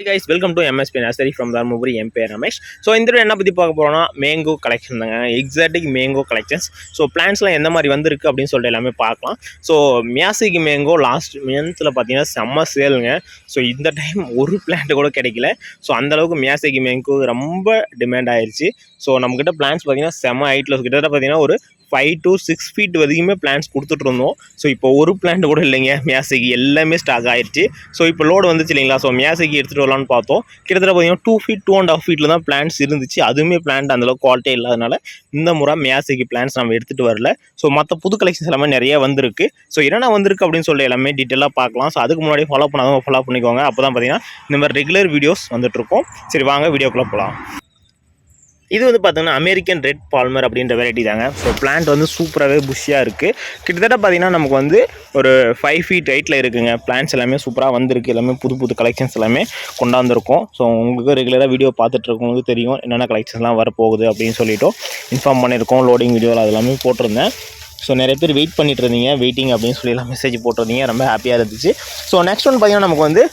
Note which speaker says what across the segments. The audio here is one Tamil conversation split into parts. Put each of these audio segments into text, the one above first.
Speaker 1: Hey guys, welcome to MSP Nursery from Dharmaburi MP Ramesh. So இந்த வீடியோ என்ன பத்தி பார்க்க போறோம்னா மேங்கோ கலெக்ஷன் தாங்க. Exotic mango collections. ஸோ பிளான்ட்ஸ்லாம் எந்த மாதிரி வந்திருக்கு அப்படின்னு சொல்லிட்டு எல்லாமே பார்க்கலாம். ஸோ மியாசிகி மேங்கோ லாஸ்ட் மந்த்தில் பார்த்தீங்கன்னா செம்ம சேலுங்க. ஸோ இந்த டைம் ஒரு பிளான்ட் கூட கிடைக்கல. ஸோ அந்தளவுக்கு மியாசிகி மேங்கோ ரொம்ப டிமாண்ட் ஆயிடுச்சு. ஸோ நம்மக்கிட்ட பிளான்ஸ் பார்த்தீங்கன்னா செம்ம ஹைட்டில் கிட்டத்தட்ட பார்த்தீங்கன்னா ஒரு 5 to 6 feet வரைக்குமே பிளான்ஸ் கொடுத்துட்டு இருந்தோம். ஸோ இப்போ ஒரு பிளான்ட் கூட இல்லைங்க. மியாசிகி எல்லாமே ஸ்டாக் ஆயிடுச்சு. ஸோ இப்போ லோடு வந்துச்சு இல்லைங்களா. ஸோ மியாசிகி எடுத்துகிட்டு வரலான்னு பார்த்தோம். கிட்டத்தட்ட பார்த்தீங்கன்னா 2 feet 2.5 feet தான் பிளான்ஸ் இருந்துச்சு. அதுவுமே பிளான்ட் அந்தளவுக்கு குவாலிட்டி இல்லாதனால இந்த முறை மியாசிகி பிளான்ஸ் நம்ம எடுத்துகிட்டு வரல. ஸோ மற்ற புது கலெக்ஷன்ஸ் எல்லாமே நிறைய வந்திருக்கு. ஸோ என்னென்ன வந்திருக்கு அப்படின்னு சொல்லி எல்லாமே டீட்டெயிலாக பார்க்கலாம். ஸோ அதுக்கு முன்னாடி ஃபாலோ பண்ணாதவங்க ஃபாலோ பண்ணிக்கோங்க. அப்போ தான் பார்த்தீங்கன்னா இந்த மாதிரி ரெகுலர் வீடியோஸ் வந்துட்டுருக்கோம். சரி வாங்க வீடியோக்குள்ளே போகலாம். இது வந்து பார்த்தீங்கன்னா அமெரிக்கன் ரெட் பால்மர் அப்படின்ற வெரைட்டி தாங்க. ஸோ பிளான்ட் வந்து சூப்பராகவே புஷ்ஷியாக இருக்குது. கிட்டத்தட்ட பார்த்தீங்கன்னா நமக்கு வந்து ஒரு 5 feet ஹைட்டில் இருக்குங்க. பிளான்ட்ஸ் எல்லாமே சூப்பராக வந்திருக்கு. எல்லாமே புது புது கலெக்ஷன்ஸ் எல்லாமே கொண்டாந்துருக்கோம். ஸோ உங்களுக்கு ரெகுலராக வீடியோ பார்த்துட்ருக்கவங்களுக்கு தெரியும் என்னென்ன கலெக்ஷன்ஸ்லாம் வரப்போகுது அப்படின்னு சொல்லிவிட்டு இன்ஃபார்ம் பண்ணியிருக்கோம். லோடிங் வீடியோவில் அது எல்லாமே போட்டிருந்தேன். ஸோ நிறைய பேர் வெயிட் பண்ணிட்டு இருந்தீங்க. வெயிட்டிங் அப்படின்னு சொல்லி எல்லாம் மெசேஜ் போட்டிருந்தீங்க. ரொம்ப ஹாப்பியாக இருந்துச்சு. ஸோ நெக்ஸ்ட் ஒன் பார்த்தீங்கன்னா நமக்கு வந்து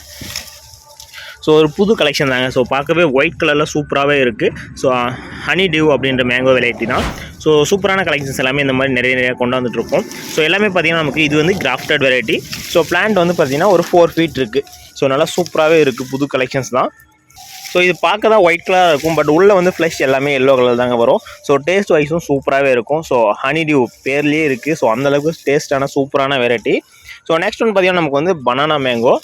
Speaker 1: ஸோ ஒரு புது கலெக்ஷன் தாங்க. ஸோ பார்க்கவே ஒயிட் கலரில் சூப்பராகவே இருக்குது. ஸோ ஹனி டியூ அப்படின்ற மேங்கோ வெரைட்டி தான். ஸோ சூப்பரான கலெக்ஷன்ஸ் எல்லாமே இந்த மாதிரி நிறைய கொண்டாந்துட்ருக்கோம். ஸோ எல்லாமே பார்த்திங்கன்னா நமக்கு இது வந்து கிராஃப்டட் வெரைட்டி. ஸோ பிளான்ட் வந்து பார்த்திங்கன்னா ஒரு 4 feet இருக்குது. ஸோ நல்லா சூப்பராகவே இருக்குது. புது கலெக்ஷன்ஸ் தான். ஸோ இது பார்க்க தான் ஒயிட் கலராக இருக்கும். பட் உள்ளே வந்து ஃப்ளஷ் எல்லாமே எல்லோ கலர் தாங்க வரும். ஸோ டேஸ்ட் வைஸும் சூப்பராகவே இருக்கும். ஸோ ஹனி டியூ பேர்லேயே இருக்குது. ஸோ அந்தளவுக்கு டேஸ்ட்டான சூப்பரான வெரைட்டி. ஸோ நெக்ஸ்ட் ஒன் பார்த்திங்கன்னா நமக்கு வந்து பனானா மேங்கோ.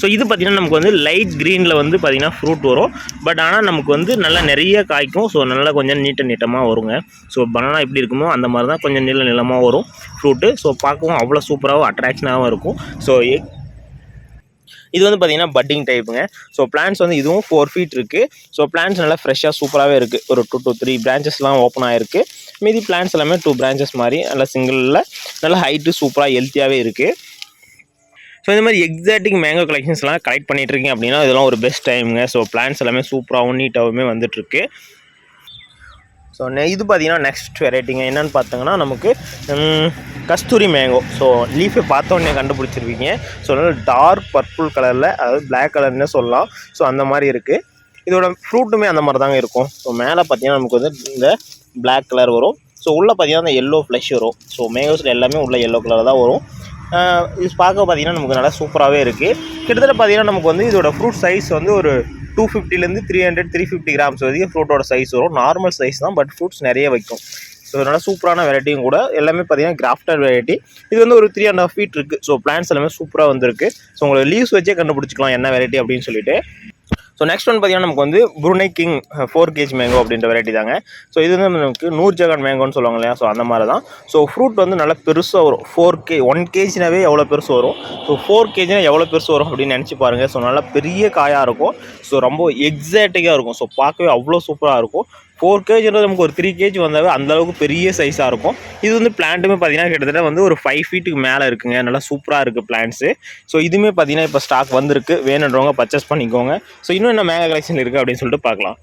Speaker 1: ஸோ இது பார்த்திங்கன்னா நமக்கு வந்து லைட் க்ரீனில் வந்து பார்த்திங்கன்னா ஃப்ரூட் வரும். பட் ஆனால் நமக்கு வந்து நல்லா நிறைய காய்க்கும். ஸோ நல்லா கொஞ்சம் நீட்டமாக வருங்க. ஸோ பனானா எப்படி இருக்குமோ அந்த மாதிரி தான் கொஞ்சம் நீளமாக வரும் ஃப்ரூட்டு. ஸோ பார்க்கவும் அவ்வளோ சூப்பராகவும் அட்ராக்ஷனாகவும் இருக்கும். ஸோ இது வந்து பார்த்திங்கன்னா பட்டிங் டைப்புங்க. ஸோ பிளான்ட்ஸ் வந்து இதுவும் 4 feet இருக்குது. ஸோ பிளான்ட்ஸ் நல்லா ஃப்ரெஷ்ஷாக சூப்பராகவே இருக்குது. ஒரு 2 to 3 branchesலாம் ஓப்பன் ஆகிருக்கு. மீதி பிளான்ட்ஸ் எல்லாமே 2 branches மாதிரி நல்லா சிங்கிளில் நல்லா ஹைட்டு சூப்பராக ஹெல்த்தியாகவே இருக்குது. ஸோ இந்த மாதிரி எக்ஸாட்டிக் மேங்கோ கலெக்ஷன்ஸ்லாம் கலெக்ட் பண்ணிகிட்ருக்கீங்க அப்படின்னா இதெல்லாம் ஒரு பெஸ்ட் டைமுங்க. ஸோ பிளான்ஸ் எல்லாமே சூப்பராகவும் நீட்டாகவுமே வந்துட்டுருக்கு. ஸோ இது பார்த்திங்கன்னா நெக்ஸ்ட் வெரைட்டிங்க என்னென்னு பார்த்தீங்கன்னா நமக்கு கஸ்தூரி மேங்கோ. ஸோ லீஃபை பார்த்தோன்னே கண்டுபிடிச்சிருவீங்க. ஸோ நல்லா டார்க் பர்பிள் கலரில், அதாவது பிளாக் கலர்னே சொல்லலாம். ஸோ அந்த மாதிரி இருக்குது. இதோட ஃப்ரூட்டுமே அந்த மாதிரி தாங்க இருக்கும். ஸோ மேலே பார்த்தீங்கன்னா நமக்கு வந்து இந்த பிளாக் கலர் வரும். ஸோ உள்ளே பார்த்தீங்கன்னா அந்த எல்லோ ஃப்ளஷ் வரும். ஸோ மேங்கோஸில் எல்லாமே உள்ள எல்லோ கலர் தான் வரும். இது பார்க்க பார்த்திங்கன்னா நமக்கு நல்லா சூப்பராகவே இருக்குது. கிட்டத்தட்ட பார்த்திங்கன்னா நமக்கு வந்து இதோட ஃப்ரூட் சைஸ் வந்து ஒரு 250 350 grams வரைக்கும் ஃப்ரூட்டோட சைஸ் வரும். நார்மல் சைஸ் தான், பட் ஃப்ரூட்ஸ் நிறைய வைக்கும். ஸோ நல்லா சூப்பரான வெரைட்டியும் கூட. எல்லாமே பார்த்திங்கன்னா கிராஃப்டட் வெரைட்டி. இது வந்து ஒரு 3.5 feet இருக்குது. ஸோ பிளான்ட்ஸ் எல்லாமே சூப்பராக வந்திருக்கு. ஸோ உங்களுக்கு லீவ்ஸ் வச்சே கண்டுபிடிச்சிக்கலாம் என்ன வெரைட்டி அப்படின்னு சொல்லிட்டு. ஸோ நெக்ஸ்ட் ஒன் பார்த்திங்கன்னா நமக்கு வந்து புருனை கிங் 4 kg மேங்கோ அப்படின்ற வெரைட்டி தாங்க. ஸோ இது வந்து நமக்கு நூர்ஜஹான் மேங்கோன்னு சொல்லுவாங்க இல்லையா. ஸோ அந்த மாதிரி தான். ஸோ ஃப்ரூட் வந்து நல்லா பெருசாக வரும். 1 kgனாவே எவ்வளோ பெருசு வரும். ஸோ 4 kgனா எவ்வளோ பெருசு வரும் அப்படின்னு நினச்சி பாருங்கள். ஸோ நல்லா பெரிய காயாக இருக்கும். ஸோ ரொம்ப எக்ஸாட்டிக்காக இருக்கும். ஸோ பார்க்கவே அவ்வளோ சூப்பராக இருக்கும். 4 kgன்றது நமக்கு ஒரு 3 kg வந்தாவே அந்தளவுக்கு பெரிய சைஸாக இருக்கும். இது வந்து பிளான்ட்டுமே பார்த்திங்கன்னா கிட்டத்தட்ட வந்து ஒரு 5 feetக்கு மேலே இருக்குங்க. நல்லா சூப்பராக இருக்குது பிளான்ட்ஸு. ஸோ இதுவுமே பார்த்திங்கன்னா இப்போ ஸ்டாக் வந்திருக்கு. வேணுன்றவங்க பர்ச்சேஸ் பண்ணிக்கோங்க. ஸோ இன்னும் என்ன மேங்கோ கலெக்ஷன் இருக்குது அப்படின்னு சொல்லிட்டு பார்க்கலாம்.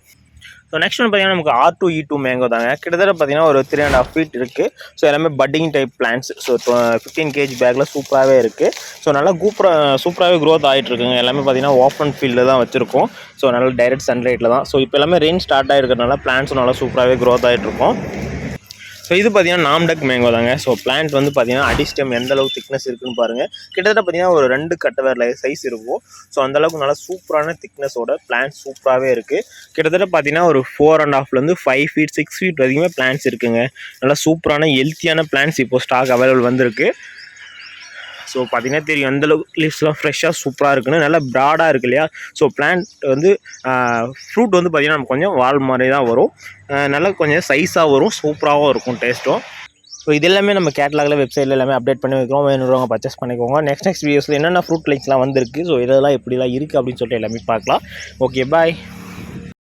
Speaker 1: ஸோ நெக்ஸ்ட் ஒன்று பார்த்திங்கன்னா நமக்கு R2E2 மேங்கோ தாங்க. கிட்டத்தட்ட பார்த்திங்கன்னா ஒரு 3.5 feet இருக்குது. ஸோ எல்லாமே potting type plants. So 15 kg பேக்கில் சூப்பராகவே இருக்குது. ஸோ நல்லா சூப்பராகவே க்ரோத் ஆகிட்டுருக்குங்க. எல்லாமே பார்த்திங்கன்னா ஓப்பன் ஃபீல்டில் தான் வச்சுருக்கோம். ஸோ நல்லா டைரக்ட் சன்லைட்டில் தான். ஸோ இப்போ எல்லாமே ரெயின் ஸ்டார்ட் ஆகிருக்கிறதுனால பிளான்ட்ஸும் நல்லா சூப்பராகவே க்ரோத் ஆகிட்ருக்கும். ஸோ இது பார்த்திங்கன்னா நாம்டக் மேங்கோ தாங்க. ஸோ பிளான்ட் வந்து பார்த்திங்கன்னா அடிஸ்டம் எந்த அளவுக்கு திக்னஸ் இருக்குதுன்னு பாருங்கள். கிட்டத்தட்ட பார்த்திங்கன்னா ஒரு 2 கட்டை சைஸ் இருக்கும். ஸோ அந்தளவுக்கு நல்லா சூப்பரான திக்னஸோட பிளான்ட் சூப்பராகவே இருக்குது. கிட்டத்தட்ட பார்த்திங்கன்னா ஒரு 4.5 to 5 feet 6 feet வரைக்குமே பிளான்ட்ஸ் இருக்குங்க. நல்லா சூப்பரான ஹெல்த்தியான பிளான்ட்ஸ் இப்போது ஸ்டாக் அவைலபிள் வந்திருக்கு. ஸோ பார்த்திங்கன்னா தெரியும் அந்தளவுக்கு லீவ்ஸ்லாம் ஃப்ரெஷ்ஷாக சூப்பராக இருக்குன்னு. நல்லா ப்ராடாக இருக்குது இல்லையா. ஸோ பிளான்ட் வந்து ஃப்ரூட் வந்து பார்த்திங்கன்னா நமக்கு கொஞ்சம் வால் மாதிரி தான் வரும். நல்லா கொஞ்சம் சைஸாக வரும். சூப்பராகவும் இருக்கும் டேஸ்ட்டும். ஸோ இது எல்லாமே நம்ம கேட்டலாகில் வெப்சைட்டில் எல்லாமே அப்டேட் பண்ணி வைக்கிறோம். வேணுறவங்க பர்ச்சேஸ் பண்ணிக்கோங்க. நெக்ஸ்ட் வீடியோஸில் என்னென்ன ஃப்ரூட் லைக்ஸ்லாம் வந்திருக்கு, ஸோ இதெல்லாம் எப்படிலாம் இருக்குது அப்படின்னு சொல்லிட்டு எல்லாமே பார்க்கலாம். Okay bye.